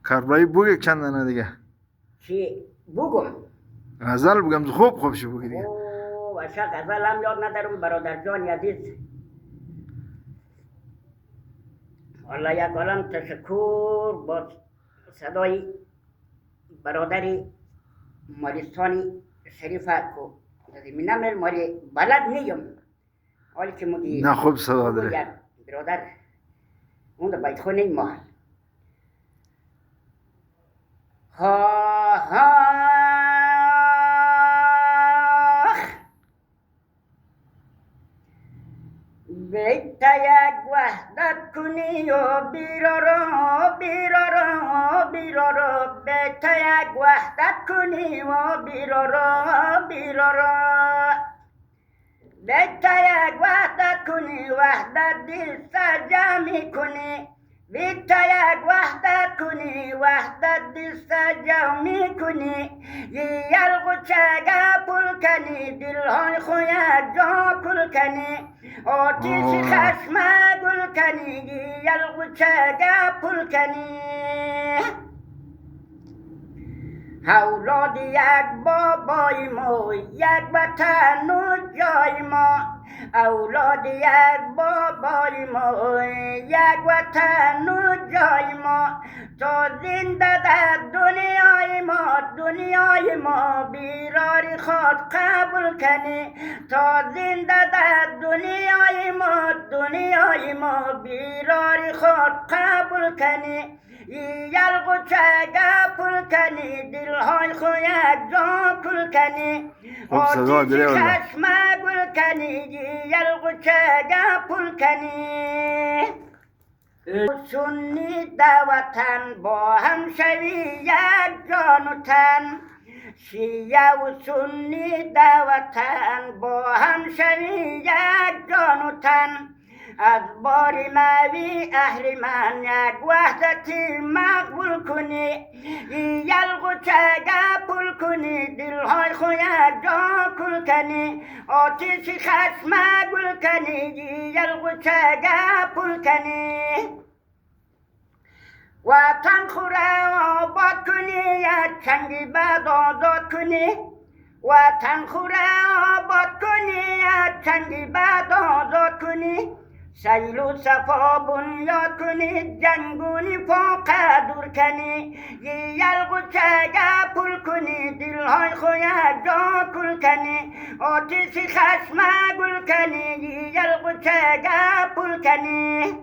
کاربری بوی چندانه دیگه چی بگم؟ غزل بگم خوب شو بگی دیگه. اوه اصلا غزل هم یاد ندارم برادر جان عزیز. والا یک عالم تشکر با صدای برادر مالستانی شریف کو زمینه ماری بلد نیم حالی که مگی نه خوب صدا داره. یک برادر اون در بیت خونه ما ها بیتا یک وحدت کنی و بیرارو بیتا یک وحدت کنی و بیتا یک وحدت کنی وحدت دل سجا کنی بیتا یک وحدت کنی وحدت دل سجا کنی یلغو چگه پل کنی دل های خویت جا کل کنی آتیش خشم گل کنی یلغو چگه پل کنی اولاد یک بابای ما یک وطن و جای ما اولاد یک بابای ما یک وطن و جای ما تا زنده در دنیای ما بیراری خود قبول کنی تا زنده در دنیای ما بیراری خود قبول کنی یلغو چگه پل کنی دلهای خویت جا کل کنی آتیش خشم گل کنی یلغو چگه پل کنی سنی دوطن با هم شوی یک جان و تن شیعه و سنی دوطن با هم شوی یک جان و تن از بار موی اهریمن یک وحدتی مقبول کنی یلغو چگه پل کنی دلهای خویت جا کل کنی آتیش خشم گل کنی یلغو چگه پل کنی وطن خوره آباد کنی یک چنگی بد آزاد کنی وطن خوره آباد کنی یک چنگی بد آزاد کنی سیل و صفا بنیاد کنی جنگونی فاقه دور کنی یلغو چگه پل کنی دلهای خویت جا کل کنی آتیش خشم گل کنی یلغو چگه پل کنی